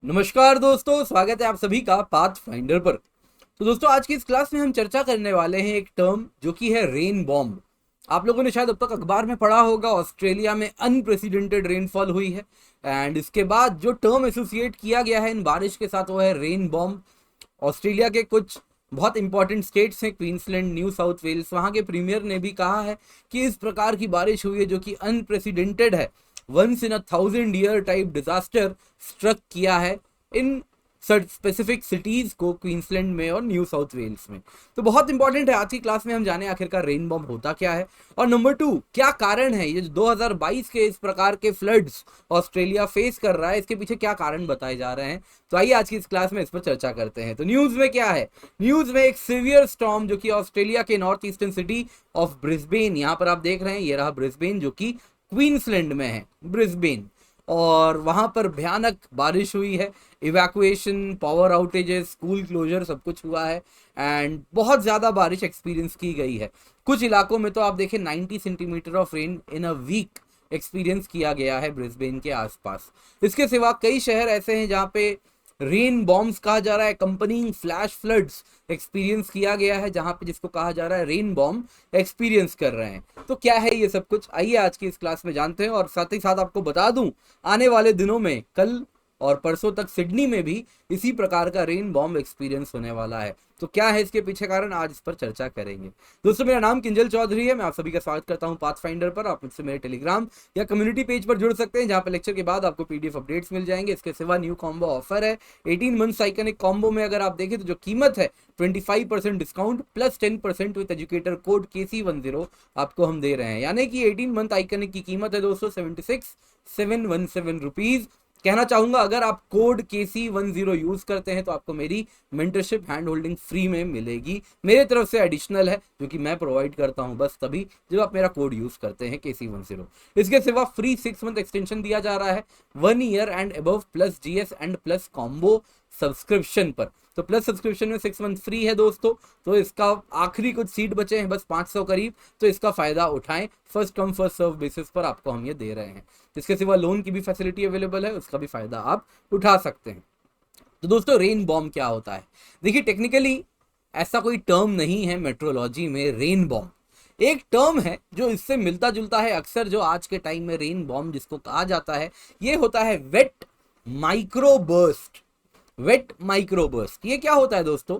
नमस्कार दोस्तों, स्वागत है आप सभी का पाथ फाइंडर पर। तो दोस्तों, आज की इस क्लास में हम चर्चा करने वाले हैं एक टर्म जो कि है रेन बॉम्ब। आप लोगों ने शायद अब तक अखबार में पढ़ा होगा, ऑस्ट्रेलिया में अनप्रेसिडेंटेड रेनफॉल हुई है। एंड इसके बाद जो टर्म एसोसिएट किया गया है इन बारिश के साथ वो है रेन बॉम्ब। ऑस्ट्रेलिया के कुछ बहुत इंपॉर्टेंट स्टेट्स हैं, क्वींसलैंड, न्यू साउथ वेल्स, वहाँ के प्रीमियर ने भी कहा है कि इस प्रकार की बारिश हुई है जो कि अनप्रेसिडेंटेड है, once in a 1000 year type disaster struck किया है इन स्पेसिफिक सिटीज को, क्वींसलैंड में और न्यू साउथ वेल्स में। तो बहुत इंपॉर्टेंट है, आज की क्लास में हम जाने आखिरकार रेन बॉम्ब होता क्या है, और नंबर 2 क्या कारण है ये जो 2022 के इस प्रकार के फ्लड्स ऑस्ट्रेलिया फेस कर रहा है, इसके पीछे क्या कारण बताए जा रहे हैं। तो आइए आज की इस क्लास में इस पर चर्चा करते हैं। तो न्यूज में क्या है, न्यूज में एक सीवियर स्टॉर्म जो कि ऑस्ट्रेलिया के north eastern city of Brisbane, यहाँ पर आप देख रहे हैं ये रहा ब्रिस्बेन जो कि क्वींसलैंड में है, ब्रिस्बेन, और वहां पर भयानक बारिश हुई है। Evacuation, power outages, school closure सब कुछ हुआ है एंड बहुत ज़्यादा बारिश एक्सपीरियंस की गई है। कुछ इलाकों में तो आप देखें 90 centimetre of rain in a week experience किया गया है ब्रिस्बेन के आसपास। इसके सिवा कई शहर ऐसे हैं जहाँ पे रेन बॉम्ब्स कहा जा रहा है, कंपनी फ्लैश फ्लड्स एक्सपीरियंस किया गया है, जहां पे जिसको कहा जा रहा है रेन बॉम्ब एक्सपीरियंस कर रहे हैं। तो क्या है ये सब कुछ, आइए आज की इस क्लास में जानते हैं। और साथ ही साथ आपको बता दूं, आने वाले दिनों में कल और परसों तक सिडनी में भी इसी प्रकार का रेन बॉम्ब एक्सपीरियंस होने वाला है। तो क्या है इसके पीछे कारण, आज इस पर चर्चा करेंगे। दोस्तों, मेरा नाम किंजल चौधरी है, मैं आप सभी का स्वागत करता हूं पाथ फाइंडर पर। आप मुझसे मेरे टेलीग्राम या कम्युनिटी पेज पर जुड़ सकते हैं, जहां पर लेक्चर के बाद आपको पीडीएफ अपडेट्स मिल जाएंगे। इसके सिवा न्यू कॉम्बो ऑफर है 18 मंथ्स आइकनिक कॉम्बो में। अगर आप देखें तो जो कीमत है 25% discount plus 10% with educator code KC10 आपको हम दे रहे हैं, यानी कि 18 मंथ आइकनिक की कीमत है दोस्तों 76,717 रुपीज। कहना चाहूंगा, अगर आप कोड KC10 यूज करते हैं तो आपको मेरी मेंटरशिप हैंड होल्डिंग फ्री में मिलेगी, मेरे तरफ से एडिशनल है जो कि मैं प्रोवाइड करता हूं बस तभी जब आप मेरा कोड यूज करते हैं KC10। इसके सिवा फ्री 6 मंथ एक्सटेंशन दिया जा रहा है 1 year and above plus GS and plus combo subscription पर। तो प्लस सब्सक्रिप्शन में 6 मंथ फ्री है दोस्तों। तो इसका आखिरी कुछ सीट बचे हैं, बस 500 करीब, तो इसका फायदा उठाएं। First come first serve basis पर आपको हम ये दे रहे हैं। इसके सिवा लोन की भी फैसिलिटी अवेलेबल है, उसका भी फायदा आप उठा सकते हैं। तो दोस्तों, रेन बॉम्ब क्या होता है? देखिए, टेक्निकली ऐसा कोई टर्म नहीं है मेट्रोलॉजी में रेन बॉम्ब। एक टर्म है जो इससे मिलता जुलता है अक्सर, जो आज के टाइम में रेन बॉम्ब जिसको कहा जाता है, ये होता है वेट माइक्रोबर्स्ट। वेट माइक्रोबर्स्ट ये क्या होता है दोस्तों?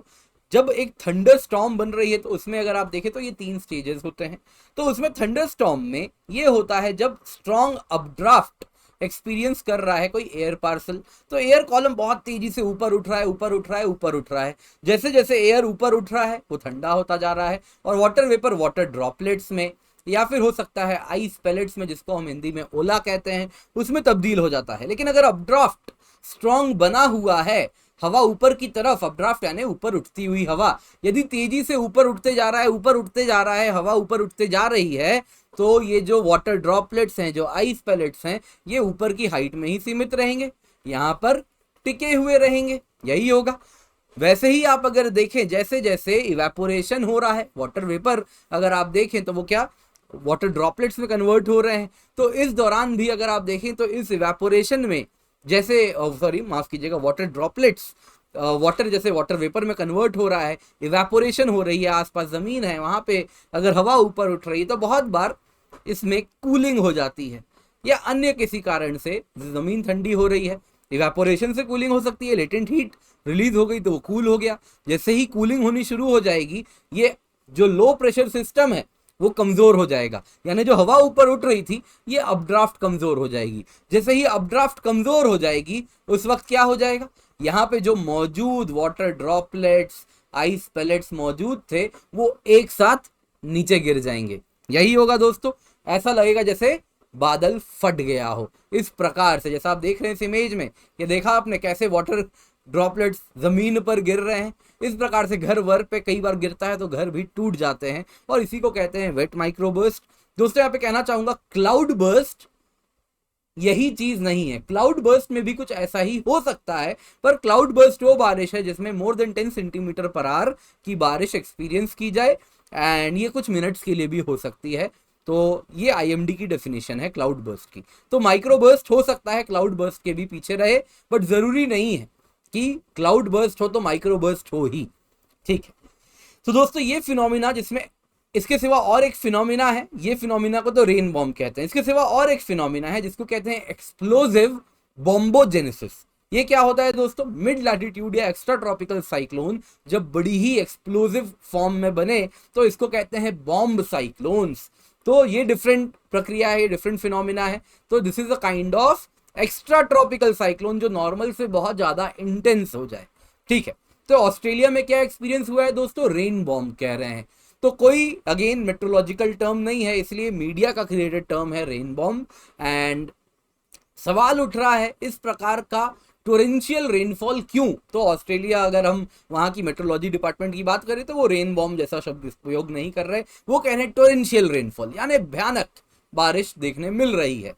जब एक थंडर स्टॉर्म बन रही है तो उसमें अगर आप देखें तो ये 3 स्टेजेस होते हैं। तो उसमें थंडर स्टॉर्म में ये होता है जब स्ट्रॉन्ग अपड्राफ्ट एक्सपीरियंस कर रहा है कोई एयर पार्सल, तो एयर कॉलम बहुत तेजी से ऊपर उठ रहा है, ऊपर उठ रहा है, ऊपर उठ रहा है। जैसे जैसे एयर ऊपर उठ रहा है वो ठंडा होता जा रहा है, और वाटर वेपर वाटर ड्रॉपलेट्स में, या फिर हो सकता है आइस पैलेट्स में, जिसको हम हिंदी में ओला कहते हैं, उसमें तब्दील हो जाता है। लेकिन अगर अपड्राफ्ट स्ट्रॉन्ग बना हुआ है, हवा ऊपर की तरफ, अपड्राफ्ट यानी ऊपर उठती हुई हवा, यदि तेजी से ऊपर उठते जा रहा है, ऊपर उठते जा रहा है, हवा ऊपर उठते जा रही है, तो ये जो वाटर ड्रॉपलेट्स हैं, जो आइस पैलेट्स हैं, ये ऊपर की हाइट में ही सीमित रहेंगे, यहां पर टिके हुए रहेंगे, यही होगा। वैसे ही आप अगर देखें, जैसे जैसे इवेपोरेशन हो रहा है, वाटर वेपर अगर आप देखें तो वो क्या वाटर ड्रॉपलेट्स में कन्वर्ट हो रहे हैं। तो इस दौरान भी अगर आप देखें तो इस इवेपोरेशन में, जैसे सॉरी माफ कीजिएगा, वाटर ड्रॉपलेट्स वाटर जैसे वाटर वेपर में कन्वर्ट हो रहा है, इवेपोरेशन हो रही है, आसपास जमीन है, वहां पे अगर हवा ऊपर उठ रही है तो बहुत बार इसमें कूलिंग हो जाती है, या अन्य किसी कारण से जमीन ठंडी हो रही है, इवेपोरेशन से कूलिंग हो सकती है, लेटेंट हीट रिलीज हो गई तो वो कूल हो गया। जैसे ही कूलिंग होनी शुरू हो जाएगी, ये जो लो प्रेशर सिस्टम है वो कमजोर हो जाएगा, यानी जो हवा ऊपर उठ रही थी ये अपड्राफ्ट कमजोर हो जाएगी। जैसे ही अपड्राफ्ट कमजोर हो जाएगी, उस वक्त क्या हो जाएगा, यहाँ पे जो मौजूद वाटर ड्रॉपलेट्स, आइस पैलेट्स मौजूद थे, वो एक साथ नीचे गिर जाएंगे। यही होगा दोस्तों, ऐसा लगेगा जैसे बादल फट गया हो। इस प्रकार से जैसा आप देख रहे हैं इस इमेज में, ये देखा आपने कैसे वाटर ड्रॉपलेट्स जमीन पर गिर रहे हैं, इस प्रकार से घर वर पे कई बार गिरता है तो घर भी टूट जाते हैं, और इसी को कहते हैं वेट माइक्रोबर्स्ट। दोस्तों, यहाँ पे कहना चाहूंगा क्लाउड बर्स्ट यही चीज नहीं है। क्लाउड बर्स्ट में भी कुछ ऐसा ही हो सकता है, पर क्लाउड बर्स्ट वो बारिश है जिसमें more than 10 centimetre per hour की बारिश एक्सपीरियंस की जाए, एंड ये कुछ मिनट्स के लिए भी हो सकती है। तो ये आईएमडी की डेफिनेशन है क्लाउड बर्स्ट की। तो माइक्रो बर्स्ट हो सकता है क्लाउड बर्स्ट के भी पीछे रहे, बट जरूरी नहीं है कि क्लाउड बर्स्ट हो तो माइक्रो बर्स्ट हो ही, ठीक है। तो दोस्तों ये फिनोमिना, जिसमें इसके सिवा और एक फिनोमिना है, ये फिनोमिना को तो रेन बॉम्ब कहते हैं, इसके सिवा और एक फिनोमिना है जिसको कहते हैं एक्सप्लोसिव बॉम्बोजेनेसिस। ये क्या होता है दोस्तों? मिड लैटिट्यूड या एक्स्ट्रा ट्रॉपिकल साइक्लोन जब बड़ी ही एक्सप्लोसिव फॉर्म में बने तो इसको कहते हैं बॉम्ब साइक्लोन्स। तो ये डिफरेंट प्रक्रिया है, ये डिफरेंट फिनोमिना है। तो this is a kind of extra tropical cyclone जो नॉर्मल से बहुत ज्यादा इंटेंस हो जाए, ठीक है। तो ऑस्ट्रेलिया में क्या एक्सपीरियंस हुआ है दोस्तों? रेन बॉम्ब कह रहे हैं। तो कोई अगेन मेट्रोलॉजिकल टर्म नहीं है, इसलिए मीडिया का क्रिएटेड टर्म है रेन बॉम्ब। एंड सवाल उठ रहा है इस प्रकार का टोरेंशियल रेनफॉल क्यों? तो ऑस्ट्रेलिया, अगर हम वहां की मेट्रोलॉजी डिपार्टमेंट की बात करें तो वो रेन बॉम्ब जैसा शब्द उपयोग नहीं कर रहे, वो कह रहे हैं टोरेंशियल रेनफॉल, यानी भयानक बारिश देखने मिल रही है।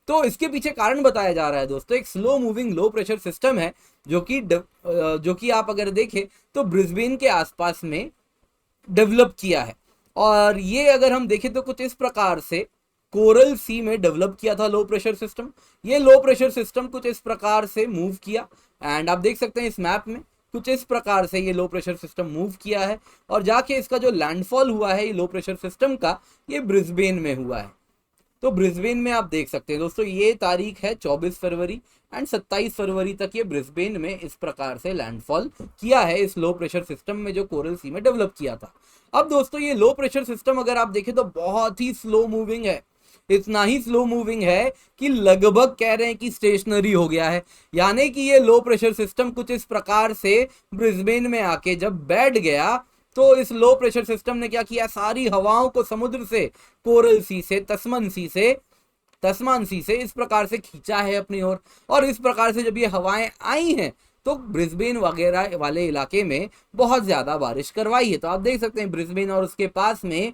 तो इसके पीछे कारण बताया जा रहा है दोस्तों, एक स्लो मूविंग लो प्रेशर सिस्टम है जो कि आप अगर देखें तो ब्रिस्बेन के आसपास में डेवलप किया है। और ये अगर हम देखें तो कुछ इस प्रकार से कोरल सी में डेवलप किया था लो प्रेशर सिस्टम। ये लो प्रेशर सिस्टम कुछ इस प्रकार से मूव किया, एंड आप देख सकते हैं इस मैप में कुछ इस प्रकार से ये लो प्रेशर सिस्टम मूव किया है, और जाके इसका जो लैंडफॉल हुआ है ये लो प्रेशर सिस्टम का, ये ब्रिस्बेन में हुआ है। तो ब्रिस्बेन में आप देख सकते हैं दोस्तों, ये तारीख है 24 फरवरी एंड 27 फरवरी तक ये ब्रिस्बेन में इस प्रकार से लैंडफॉल किया है इस लो प्रेशर सिस्टम में जो कोरल सी में डेवलप किया था। अब दोस्तों ये लो प्रेशर सिस्टम अगर आप देखें तो बहुत ही स्लो मूविंग है, इतना ही स्लो मूविंग है कि लगभग कह रहे हैं कि स्टेशनरी हो गया है। यानी कि ये लो प्रेशर सिस्टम कुछ इस प्रकार से ब्रिस्बेन में आके जब बैठ गया तो इस लो प्रेशर सिस्टम ने क्या किया, सारी हवाओं को समुद्र से, कोरल सी से, तस्मान सी से इस प्रकार से खींचा है अपनी ओर। और इस प्रकार से जब ये हवाएं आई हैं तो ब्रिस्बेन वगैरह वाले इलाके में बहुत ज्यादा बारिश करवाई है। तो आप देख सकते हैं ब्रिस्बेन और उसके पास में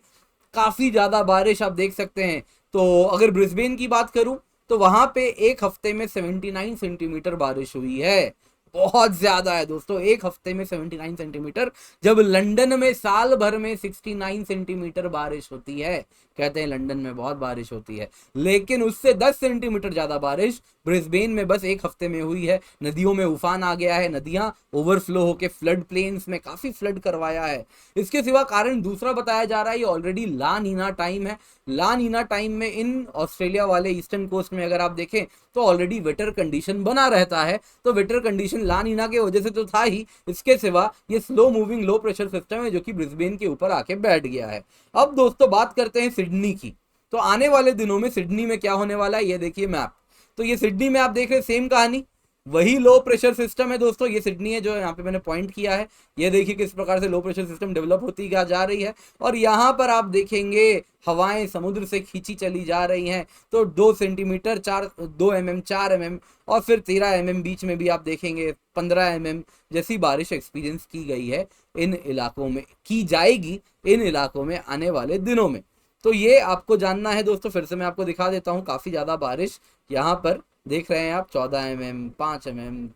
काफी ज्यादा बारिश आप देख सकते हैं। तो अगर ब्रिस्बेन की बात करूं तो वहां पे एक हफ्ते में 79 सेंटीमीटर बारिश हुई है, बहुत ज्यादा है दोस्तों, एक हफ्ते में 79 सेंटीमीटर, जब लंदन में साल भर में 69 सेंटीमीटर बारिश होती है। कहते हैं लंदन में बहुत बारिश होती है, लेकिन उससे 10 सेंटीमीटर ज्यादा बारिश ब्रिस्बेन में बस एक हफ्ते में हुई है। नदियों में उफान आ गया है, नदियां ओवरफ्लो होके फ्लड प्लेन्स में काफी फ्लड करवाया है। इसके सिवा कारण दूसरा बताया जा रहा है, ये ऑलरेडी ला नीना टाइम है। ला नीना टाइम में इन ऑस्ट्रेलिया वाले ईस्टर्न कोस्ट में अगर आप देखें तो ऑलरेडी वेटर कंडीशन बना रहता है। तो वेटर कंडीशन ला नीना के वजह से तो था ही, इसके सिवा ये स्लो मूविंग लो प्रेशर सिस्टम है जो कि ब्रिस्बेन के ऊपर आके बैठ गया है। अब दोस्तों बात करते हैं सिडनी की। तो आने वाले दिनों में सिडनी में क्या होने वाला है ये देखिए मैप। तो ये सिडनी में आप देख रहे हैं सेम कहानी, वही लो प्रेशर सिस्टम है दोस्तों। ये सिडनी है जो यहाँ पे मैंने पॉइंट किया है, ये देखिए किस प्रकार से लो प्रेशर सिस्टम डेवलप होती जा रही है। और यहाँ पर आप देखेंगे हवाएं समुद्र से खींची चली जा रही हैं। तो 2 सेंटीमीटर 2 mm 4 mm और फिर 13 mm बीच में भी आप देखेंगे 15 mm जैसी बारिश एक्सपीरियंस की गई है इन इलाकों में, की जाएगी इन इलाकों में आने वाले दिनों में। तो ये आपको जानना है दोस्तों, फिर से मैं आपको दिखा देता हूँ। काफी ज्यादा बारिश यहाँ पर देख रहे हैं आप, 14 mm 5 mm,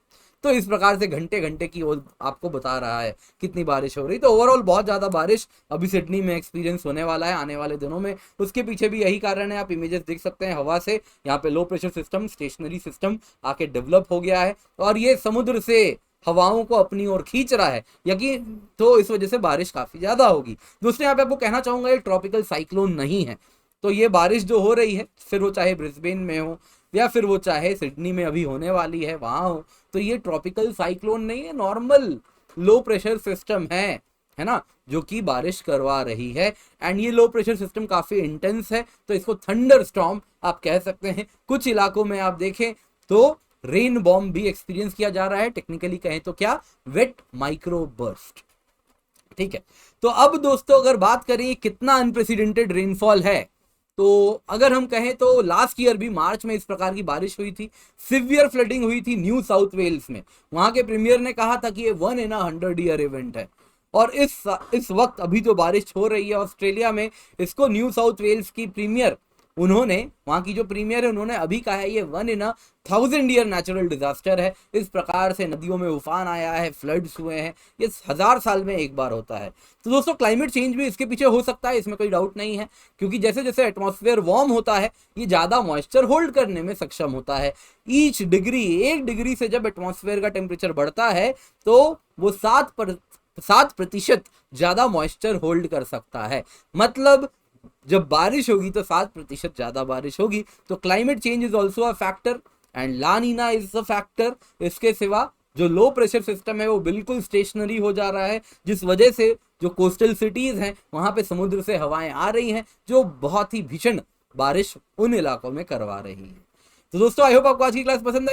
तो इस प्रकार से घंटे घंटे की आपको बता रहा है कितनी बारिश हो रही। तो ओवरऑल बहुत ज्यादा बारिश अभी सिडनी में एक्सपीरियंस होने वाला है आने वाले दिनों में। उसके पीछे भी यही कारण है, आप इमेजेस देख सकते हैं हवा से, यहाँ पे low pressure system, stationary system आके डेवलप हो गया है और ये समुद्र से हवाओं को अपनी ओर खींच रहा है, यकीन तो इस वजह से बारिश काफी ज्यादा होगी। दूसरे यहाँ पे आपको कहना चाहूंगा ये ट्रॉपिकल साइक्लोन नहीं है। तो ये बारिश जो हो रही है, फिर वो चाहे ब्रिस्बेन में हो या फिर वो चाहे सिडनी में अभी होने वाली है वहां हो, तो ये ट्रॉपिकल साइक्लोन नहीं है, नॉर्मल लो प्रेशर सिस्टम है ना, जो कि बारिश करवा रही है। एंड ये लो प्रेशर सिस्टम काफी इंटेंस है, तो इसको थंडर स्टॉर्म आप कह सकते हैं। कुछ इलाकों में आप देखें तो रेन बॉम्ब भी एक्सपीरियंस किया जा रहा है, टेक्निकली कहें तो क्या, वेट माइक्रो बर्स्ट, ठीक है। तो अब दोस्तों अगर बात करें कितना अनप्रेसिडेंटेड रेनफॉल है, तो अगर हम कहें तो लास्ट ईयर भी मार्च में इस प्रकार की बारिश हुई थी, सिवियर फ्लडिंग हुई थी न्यू साउथ वेल्स में। वहां के प्रीमियर ने कहा था कि ये 1 in a 100 year इवेंट है। और इस वक्त अभी जो बारिश हो रही है ऑस्ट्रेलिया में, इसको न्यू साउथ वेल्स की प्रीमियर उन्होंने, वहां की जो प्रीमियर है, उन्होंने अभी कहा है ये 1 in a 1000 year natural disaster है। इस प्रकार से नदियों में उफान आया है, फ्लड्स हुए हैं, ये 1000 साल में एक बार होता है। तो दोस्तों क्लाइमेट चेंज भी इसके पीछे हो सकता है, इसमें कोई डाउट नहीं है, क्योंकि जैसे जैसे एटमॉस्फेयर वार्म होता है ये ज्यादा मॉइस्चर होल्ड करने में सक्षम होता है। ईच डिग्री, 1 डिग्री से जब एटमॉस्फेयर का टेम्परेचर बढ़ता है तो वो 7% ज्यादा मॉइस्चर होल्ड कर सकता है। मतलब जब बारिश होगी तो 7% ज्यादा बारिश होगी। तो climate change is also a factor and La Nina is a factor. इसके सिवा जो लो प्रेशर सिस्टम है वो बिल्कुल स्टेशनरी हो जा रहा है, जिस वजह से जो कोस्टल सिटीज हैं वहां पे समुद्र से हवाएं आ रही हैं जो बहुत ही भीषण बारिश उन इलाकों में करवा रही है। तो दोस्तों आई होप आपको आज की क्लास पसंद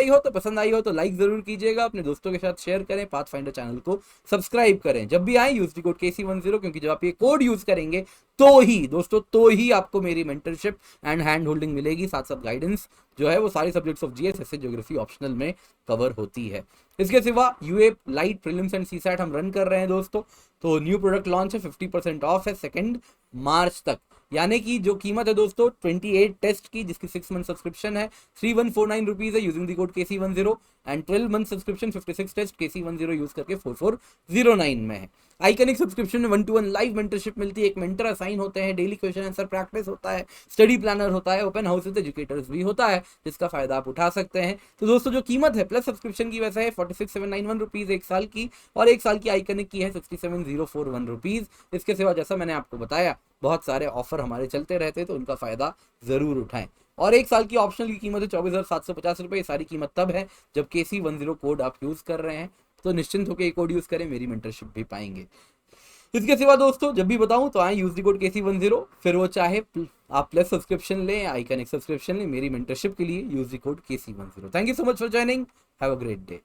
आई हो तो लाइक जरूर कीजिएगा, अपने दोस्तों के साथ शेयर करें, पाथफाइंडर चैनल को सब्सक्राइब करें। जब भी आए यूज दी कोड KC10, क्योंकि जब आप ये कोड यूज करेंगे तो ही दोस्तों, तो ही आपको मेरी मेंटरशिप एंड हैंड होल्डिंग मिलेगी, साथ साथ गाइडेंस जो है वो सारे subjects of GS, SA, geography optional में कवर होती है। इसके सिवा यूए लाइट प्रीलिम्स एंड सीसैट हम रन कर रहे हैं दोस्तों। तो न्यू प्रोडक्ट लॉन्च है, 50% ऑफ है 2 मार्च तक, यानी कि जो कीमत है दोस्तों 28 टेस्ट की, जिसकी 6 मंथ सब्सक्रिप्शन है 3149 रुपीज है using the code KC10, and 12 month subscription 56 test KC10 use करके 4409 में है। आइकनिक सब्सक्रिप्शन में 1-to-1 लाइव मेंटरशिप मिलती है, एक मेंटर असाइन होते हैं, डेली क्वेश्चन आंसर प्रैक्टिस होता है, स्टडी प्लानर होता है, ओपन हाउस विद एजुकेटर्स भी होता है, जिसका फायदा आप उठा सकते हैं। तो दोस्तों जो कीमत है प्लस सब्सक्रिप्शन की वैसे है 46,791 रुपीज एक साल की, और एक साल की आइकनिक की है 67,041 रुपीज। इसके सिवा जैसा मैंने आपको बताया बहुत सारे ऑफर हमारे चलते रहते हैं, तो उनका फायदा जरूर उठाएं। और एक साल की ऑप्शनल की कीमत है 24,750 रुपए। ये सारी कीमत तब है जब KC10 कोड आप यूज कर रहे हैं, तो निश्चिंत होकर ये कोड यूज करें, मेरी मेंटरशिप भी पाएंगे। इसके सिवा दोस्तों जब भी बताऊं तो आए यूज द कोड KC10, फिर वो चाहे आप प्लस सब्सक्रिप्शन लें, आइकनिक सब्सक्रिप्शन लें, मेरी मेंटरशिप के लिए use the code KC10। Thank you so much for joining, have a great day.